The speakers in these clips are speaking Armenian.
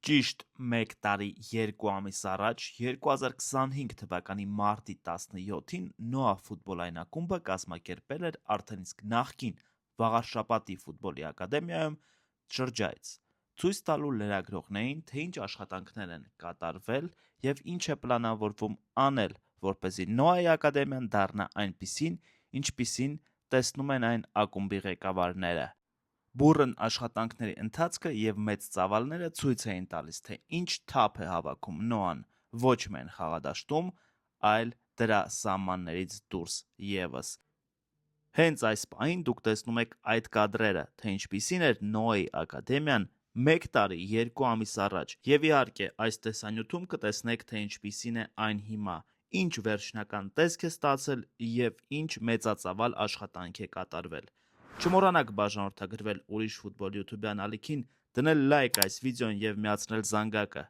Ճիշտ 1 տարի 2 ամիս առաջ 2025 թվականի մարտի 17-ին Նոա ֆուտբոլային ակումբը կազմակերպել էր արդեն իսկ նախկին Վաղարշապատի ֆուտբոլի ակադեմիայում շրջայց, ցույց տալու լրագրողներին, թե ինչ աշխատանքներ են կատարվել և ինչ է պլանավորվում անել, որպեսզի Նոայի ակադեմիան դառնա այնպիսին, ինչպիսին տեսնում են այն ակումբի ղեկավարները։ Բուռն աշխատանքների ընթացքը և մեծ ծավալները ցույց էին տալիս, թե ինչ թափ է հավաքում Նոան ոչ միայն խաղադաշտում, այլ դրա սահմաններից դուրս ևս։ Հենց այս պահին դուք տեսնում եք այդ կադրերը, թե ինչպիսին էր Նոայի ակադեմիան 1 տարի 2 ամիս առաջ, և իհարկե այս տեսանյութում կտեսնեք, թե ինչպիսին է այն հիմա, ինչ վերջնական տեսք է ստացել և ինչ մեծածավալ աշխատանք է կատարվել։ Չմոռանաք բաժանորդագրվել ուրիշ ֆուտբոլ յութուբյան ալիքին, դնել լայք այս վիդեոն և միացնել զանգակը։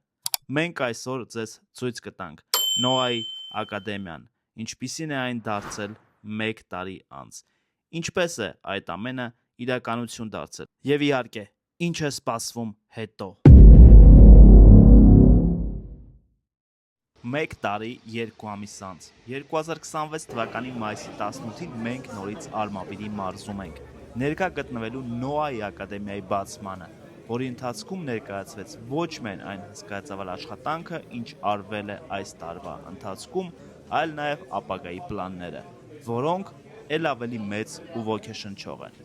Մենք այսօր ձեզ ցույց կտանք Նոայի ակադեմիան, ինչպիսին է այն դարձել 1 տարի անց, ինչպես է այդ ամենը իրականություն դարձել, և իհարկե, ինչ է սպասվում հետո։ 1 տարի 2 ամիս անց 2026 թվականի մայիսի 18-ին մենք նորից Արմավիրի մարզում ենք, ներկա գտնվելու Նոայի ակադեմիայի բացմանը, որի ընթացքում ներկայացվեց ոչ միայն այն հսկայածավալ աշխատանքը, ինչ արվել է այս տարվա ընթացքում, այլ նաև ապագայի պլանները, որոնք էլ ավելի մեծ ու ոգեշնչող են։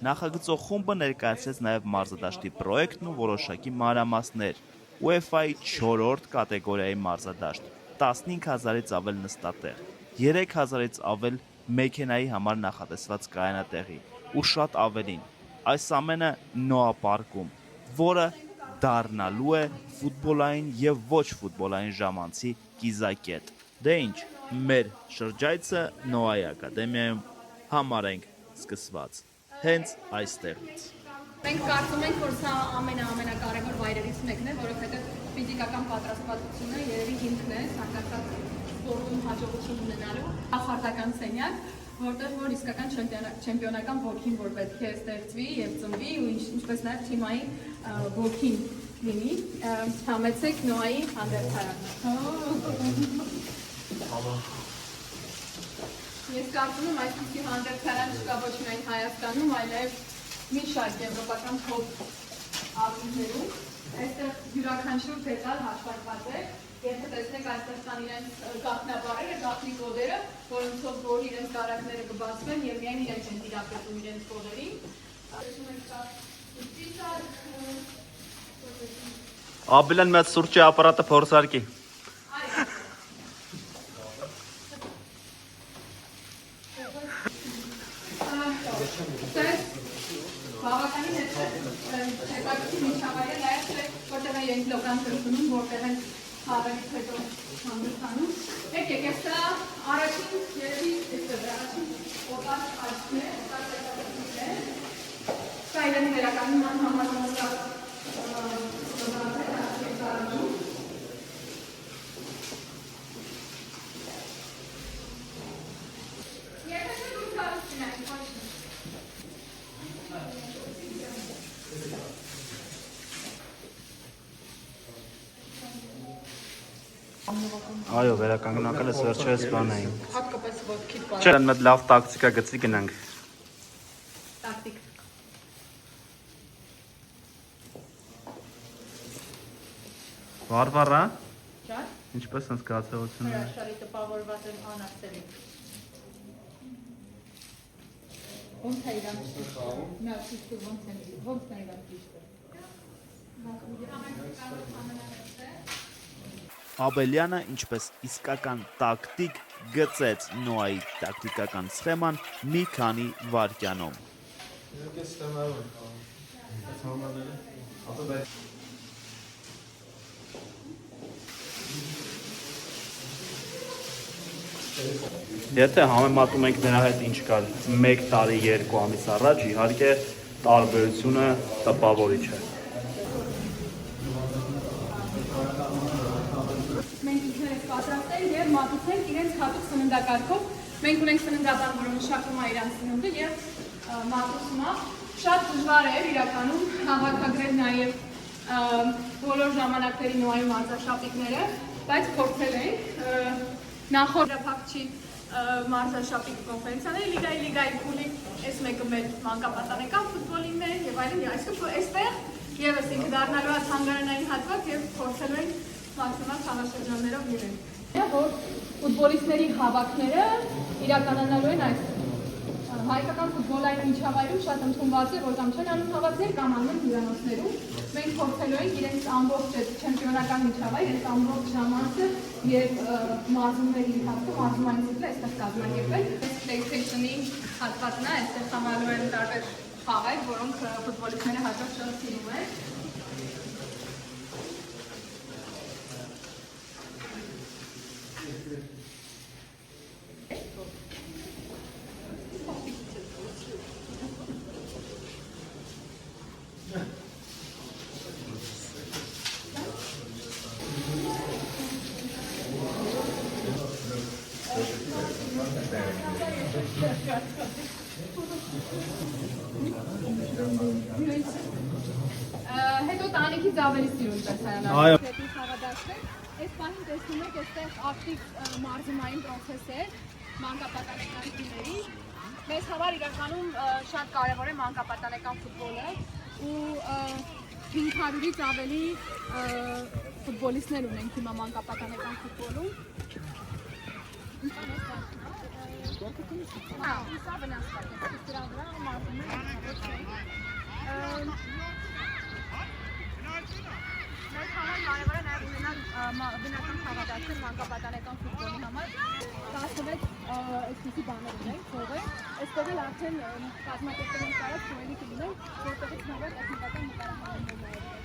Նախագծող խումբը ներկայացրեց նաև մարզադաշտի պրոյեկտն ու որոշակի մանրամասներ, UEFA-ի 4-րդ կատեգորիայի մարզադաշտ, 15,000-ից ավել նստատեղ, 3,000-ից ավել մեքենայի համար նախատեսված կայանատեղի ու շատ ավելին։ Այս ամենը Նոա պարկում, որը դառնալու է ֆուտբոլային և ոչ ֆուտբոլային ժամանցի կիզակետ։ Դե ինչ, մեր շրջայցը Նոայի ակադեմիայում համարենք սկսված, հենց այստեղից։ Մենք կարծում ենք, որ սա ամենակարևոր վայրերից մեկն է, որովհետև ֆիզիկական պատրաստվածությունը երևի հիմքն է ցանկացած սպորտում հաջողություն ունենալու, կախարդական սենյակ, որտեղ որ իսկական չեմպիոնական ոգին որ պետք է ստեղծվի և ծնվի ու ինչպես նաև թիմային ոգին լինի։ Համեցեք Նոայի հանդերձարանը։ Ես կարծում եմ այսպիսի հանդերձարան չկա ոչ միայն Հայաստանում, այլև մի շարք եվրոպական թոփ ակումբներում, այստեղ յուրաքանչյուր դետալ հաշվարկված է, եթե տեսնեք այստեղ կան իրենց գաղտնաբառերը, գաղտնի կոդերը, որոնցով որ իրենց կարակները կբացվեն և միայն իրենց են տիրապետում իրենց կոդերին։ Աբելյան մեծ սուրճի ապարատը փորձարկի։ Բավականին հետաքրքիր միջավայր է նաև թե որտեղ են լոկան կրկնում, որտեղ են խաղերից հետո հանդիպանում։ Եկեք, սա առաջին երևի առաջին օտար աչքն է, օտար տեսակետն է։ Սա իրեն վերականգնում համարժանացած Այո, վերականգնականը վերջերս բան էին։ հատկապես ոտքի պար։ Չէ, մեծ լավ տակտիկա գծի գնանք։ Տակտիկ։ Վարվարա, Շատ։ ինչպես են զգացողությունը։ Հրաշալի տպավորված եմ անասելի։ Ոնց է իրան ճիշտը։ Նա ճիշտը ոնց է իրան ճիշտը։ Աբելյանը, ինչպես իսկական տակտիկ, գծեց Նոայի տակտիկական սխեման մի քանի վայրկյանում։ Եթե համեմատում ենք նրա հետ ինչ կար 1 տարի 2 ամիս առաջ, իհարկե տարբերությունը տպավորիչ է։ Մենք ինքներս պատրաստել և մատուցենք իրենց հատուկ սննդակարգով։ Մենք ունենք սննդաբան, որը մշակում է իրանց սնունդը և մատուցում է։ Շատ դժվար է իրականում հավաքագրել նաև բոլոր ժամանակների նոյի մարզաշապիկները, բայց փորձել ենք նախորդ փակչի մարզաշապիկ կոնֆերենցիաների լիգայի փուլի այս մեկը մեր մանկապատանեկան ֆուտբոլինն է եւ այլն, այսինքն այստեղ եւս ինքը դառնալու է թանգարանային հատված եւ փորձելու ենք մաքսիմալ խաղաշրջաններով լինել։ Որ ֆուտբոլիստների հավաքները իրականանալու են այս հայկական ֆուտբոլային միջավայրում շատ ընդունված է, որ կամ չեն անում հավաքներ կամ անում հյուրանոցներում։ Մենք փորձելու ենք իրենց ամբողջ չեմպիոնական միջավայր, իրենց ամբողջ ժամանցը եւ մարզումների ընթացքում մարզումային ցիկլը այստեղ կազմակերպել։ PlayStation-ի հատվածն է, այստեղ համալու են տարբեր խաղեր, որոնք ֆուտբոլիստները հաճախ շատ սիրում են։ Հետո տանիքից ավելի սիրուն տեսարանալ։ Դեպի խաղադաշտը, այս պահին տեսնում եք այստեղ ակտիվ մարզումային պրոցես է մանկապատանեկան թիմերի։ Մեզ համար իրականում շատ կարևոր է մանկապատանեկան ֆուտբոլը ու 500-ից ավելի ֆուտբոլիստներ ունենք հիմա մանկապատանեկան ֆուտբոլում։ Սա վնասված է, դրա վրա մարզում Մեզ համար կարևոր է նաև ունենալ բնական խաղադաշտեր մանկապատանեկան ֆուտբոլի համար 16 այսպիսի բաներ ունենք, հողեր, այստեղ էլ արդեն կազմակերպել ենք կարած շոյելի կլինենք, որտեղից նաև էթնիկական նկարահանումներ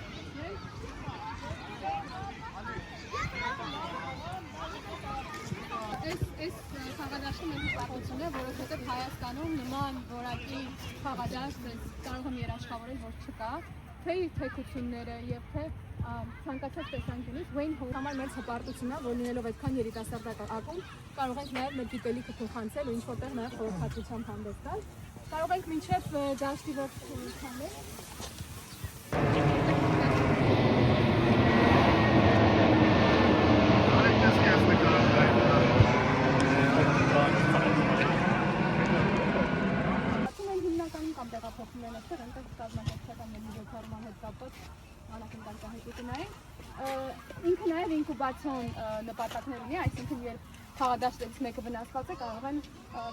Այս խաղադաշտը մեր հպատություն է, որովհետև Հայաստանում նման որակի խաղադաշտ կարող եմ երաշխավորել, որ չկա, թե իր թեքությունները եւ թե ցանկացած տեսանկյունից Wayne Hall համար մեծ հպարտություն է, որ լինելով այդքան երիտասարդ ակումբ կարող ենք նաեւ մեր գիտելիքը փոխանցել ու ինչ-որտեղ նաեւ խորհրդածությամբ հանդես գալ։ Կարող ենք մինչեւ դաշտի ողջ քանել տեղափոխվում են այստեղ, այնտեղ կազմակերպչական միջոցառման հետ կապված անակնկալահետի կնայենք։ Ինքը նաև ինկուբացիոն նպատակներ ունի, այսինքն երբ խաղադաշտից մեկը վնասված է, կարող են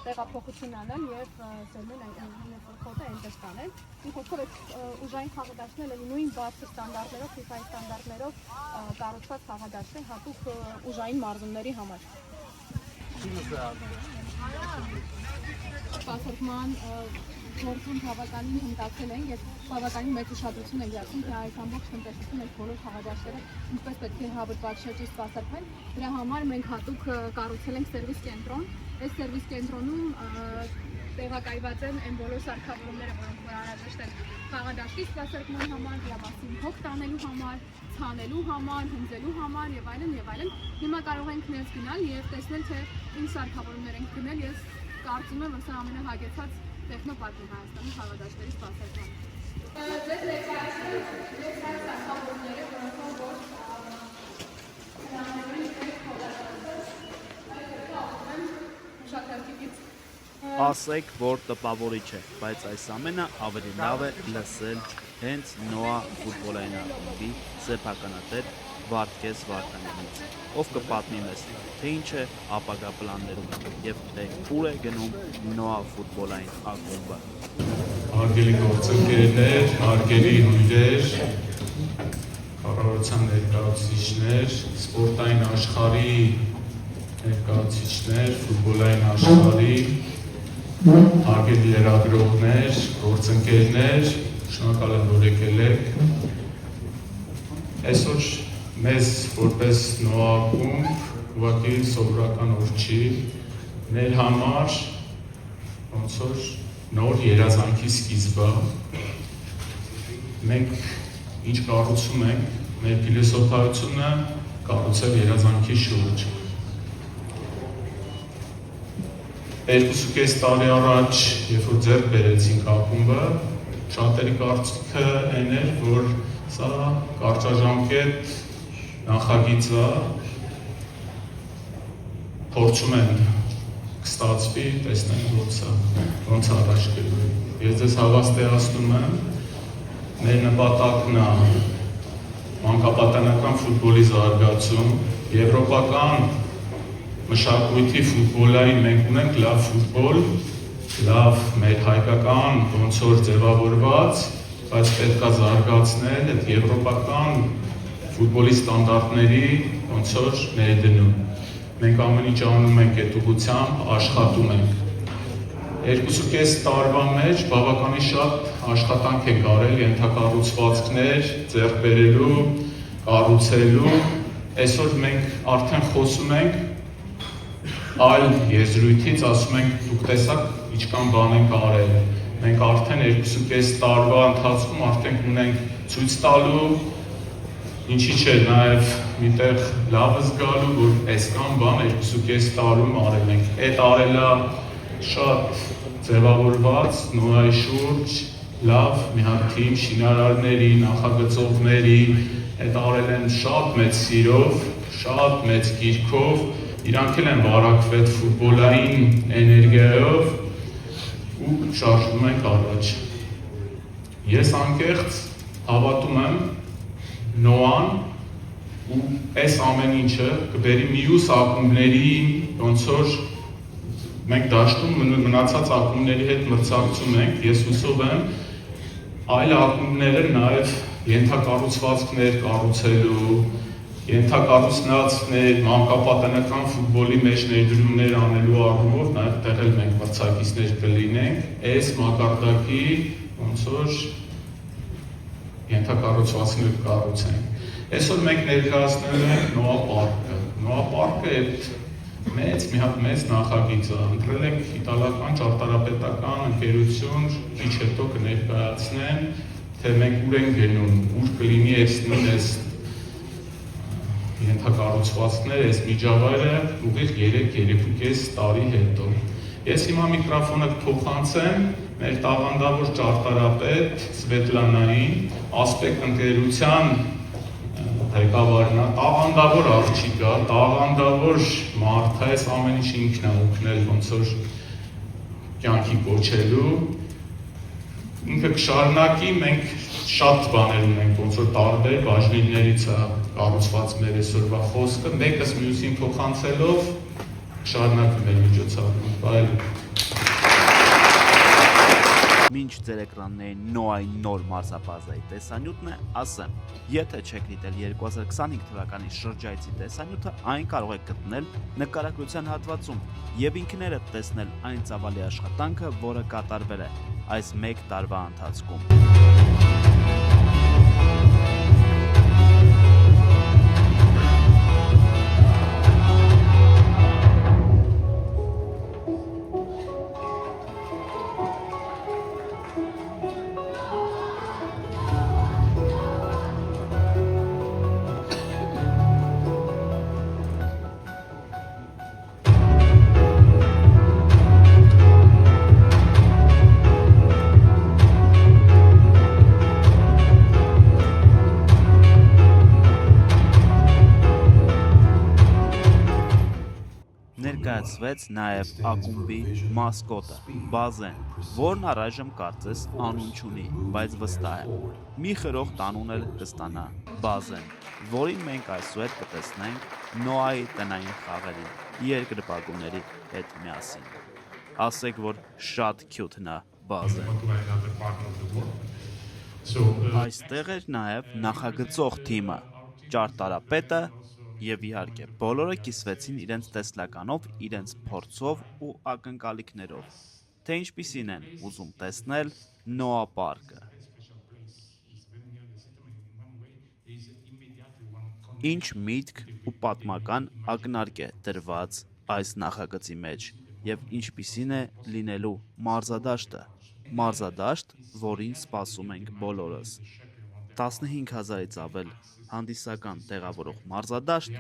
տեղափոխություն անել եւ սերմեն այն խոտը այնտեղ տանել։ Ինչ խոսքով ուժային խաղադաշտն էլ նույն բարձր ստանդարտներով, FIFA-ի ստանդարտներով կառուցված խաղադաշտ է հատուկ ուժային մարզումների համար։ Սպասարկման գործում բավականին հմտացել են եւ բավականին մեծ ուշադրություն են դարձնում թե այս ամբողջ տնտեսությունը բոլոր խաղադաշտերը ինչպես պետք է հավաքված շրջի սպասարկվեն։ Դրա համար մենք հատուկ կառուցել ենք սերվիս կենտրոն։ Այս սերվիս կենտրոնում տեղակայված են այն բոլոր սարքավորումները, որոնք անհրաժեշտ են խաղադաշտի սպասարկման համար, դրա մասին հոգ տանելու համար, ցանելու համար, հնձելու համար եւ այլն եւ այլն։ Հիմա կարող ենք ներս գնալ եւ տեսնել թե ինչ սարքավորումներ ենք գնել։ Ես կարծում եմ, որ սա ամենահագեցած տեխնոպարկ է Հայաստանի խաղադաշտերի սպասարկման։ Ձեզ ներկայացնում սարքավորումները, որոնք որ Ասեք, որ տպավորիչ է, բայց այս ամենը ավելի լավ է լսել հենց Նոա ֆուտբոլային ակումբի սեփականատեր Վարդգես Վարդանյանից, ով կպատմի մեզ, թե ինչ է ապագա պլաններում եւ թե ուր է գնում Նոա ֆուտբոլային ակումբը։ Հարգելի գործընկերներ, հարգելի հյուրեր, կառավարության ներկայացուցիչներ, սպորտային աշխարհի ներկայացուցիչներ, ֆուտբոլային աշխարհի հարգելի լրագրողներ, գործընկերներ, շնորհակալ եմ, որ եկել եք։ Այսօր մեզ որպես Նոա ակումբ ուղղակի սովորական օր չի, մեր համար ոնց որ նոր երազանքի սկիզբը։ Մենք ինչ կառուցում ենք, մեր փիլիսոփայությունը կառուցել երազանքի շուրջ։ 2.5 տարի առաջ, երբ որ ձեռք բերեցինք ակումբը, շատերի կարծիքը այն էր, որ Սա կարճաժամկետ նախագիծը փորձում են կստացվի, տեսնենք ոնց առաջ գնա։ Ես ձեզ հավաստիացնում եմ, մեր նպատակն է մանկապատանեկան ֆուտբոլի զարգացում, եվրոպական մշակույթի ֆուտբոլային մենք ունենք լավ ֆուտբոլ, լավ մեր հայկական ոնց որ ձևավորված, բայց պետք է զարգացնել այդ եվրոպական ֆուտբոլի ստանդարտների ոնց որ ներդնում։ Մենք ամեն ինչ անում ենք այդ ուղղությամբ, աշխատում ենք։ 2.5 տարվա մեջ բավականին շատ աշխատանք ենք արել ենթակառուցվածքներ ձեռք բերելու, կառուցելու։ Այսօր մենք արդեն խոսում ենք այլ եզրույթից, ասում ենք դուք տեսաք ինչքան բան ենք արել։ Մենք արդեն 2.5 տարվա ընթացքում արդեն ունենք ցույց տալու, ինչի՞ չէ նաև միտեղ լավ զգալու, որ այսքան բան 2.5 տարում արել ենք։ Այդ արելա շատ ձևավորված նորայի շուրջ լավ մի հատ թիմ շինարարների, նախագծողների, այդ արել են շատ մեծ սիրով, շատ մեծ կիրքով, իրանք էլ են վարակվել ֆուտբոլային էներգիայով ու շարժվում ենք առաջ։ Ես անկեղծ հավատում եմ Նոան ու այս ամեն ինչը կբերի մյուս ակումբների ոնց որ մենք դաշտում մնացած ակումբների հետ մրցակցում ենք, ես հուսով եմ այլ ակումբները նաև ենթակառուցվածքներ կառուցելու, ենթակառուցվածքներ, մանկապատանեկան ֆուտբոլի մեջ ներդրումներ անելու առումով նաև տեղ էլ մենք մրցակիցներ կլինենք, այս մակարդակի ոնց որ ենթակառուցվածքներ կառուցենք։ Այսօր մենք ներկայացնելու ենք Նոա պարկը։ Նոա պարկը այդ մի հատ մեծ նախագիծ է, ընտրել ենք իտալական ճարտարապետական ընկերություն, քիչ հետո կներկայացնեն, թե մենք ուր ենք գնում, ուր կլինի այս ենթակառուցվածքները, այս միջավայրը ուղիղ 3-3.5 տարի հետո։ Ես հիմա միկրոֆոնը կփոխանցեմ մեր տաղանդավոր ճարտարապետ Սվետլանային, Ասպեկտ ընկերության ղեկավարն է, տաղանդավոր աղջիկ է, տաղանդավոր մարդ է, այս ամեն ինչ ինքն է օգնել ոնց որ կյանքի կոչելու։ Ինքը կշարունակի, մենք շատ բաներ ունենք ոնց որ տարբեր բաժիններից է կառուցված մեր այսօրվա խոսքը, մեկս մյուսին փոխանցելով կշարունակի մեր միջոցառումը, այլ Մինչ ձեր էկրաններին Նոայի նոր մարզապազայի տեսանյութն է, ասեմ, եթե չեք դիտել 2025 թվականի շրջայցի տեսանյութը, այն կարող եք գտնել նկարագրության հատվածում եւ ինքներդ տեսնել այն ծավալի աշխատանքը, որը կատարվել է այս 1 տարվա ընթացքում։ Ներկայացվեց նաև ակումբի մասկոտը՝ Բազեն, որն առայժմ կարծես անուն չունի, բայց վստահ է։ Մի խրոխտ անուն էլ կստանա՝ Բազեն, որին մենք այսօր կտեսնենք Նոայի տնային խաղերին երկրպագուների հետ միասին։ Ասեք, որ շատ քյութն է Բազեն։ Այստեղ էր նաև նախագծող թիմը, ճարտարապետը և իհարկե բոլորը կիսվեցին իրենց տեսլականով, իրենց փորձով ու ակնկալիքներով, թե ինչպիսին են ուզում տեսնել Նոա պարկը։ Ինչ միտք ու պատմական ակնարկ է դրված այս նախագծի մեջ և ինչպիսին է լինելու մարզադաշտը, որին սպասում ենք բոլորս։ 15,000-ից ավել հանդիսական տեղավորող մարզադաշտ,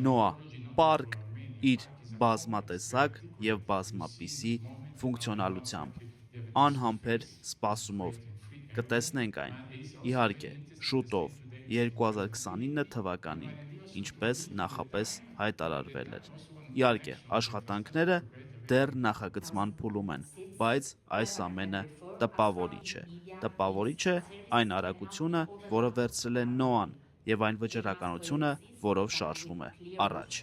Նոա պարկ իր բազմատեսակ և բազմապիսի ֆունկցիոնալությամբ, անհամբեր սպասումով, կտեսնենք այն։ Իհարկե, շուտով 2029 թվականին, ինչպես նախապես հայտարարվել էր։ Իհարկե, աշխատանքները դեռ նախագծման փուլում են, բայց այս ամենը տպավորիչ է։ Տպավորիչ է այն արագությունը, որը վերցրել է Նոան, եւ այն վճռականությունը, որով շարժվում է առաջ։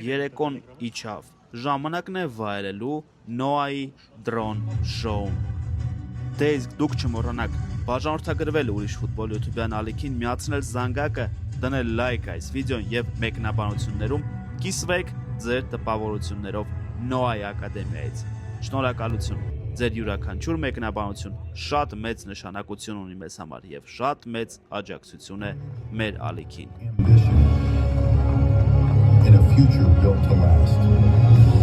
Երեկոն իջավ, ժամանակն է վայելելու Նոայի դրոն շոուն։ Դե իսկ դուք չմոռանաք բաժանորդագրվել ուրիշ ֆուտբոլ յութուբյան ալիքին, միացնել զանգակը, դնել լայք այս վիդեոն եւ մեկնաբանություններում կիսվեք ձեր տպավորություններով Նոայի ակադեմիայից։ Շնորհակալություն։ Ձեր յուրաքանչյուր մեկնաբանություն շատ մեծ նշանակություն ունի մեզ համար եւ շատ մեծ աջակցություն է մեր ալիքին։ Ambition in a future built to last.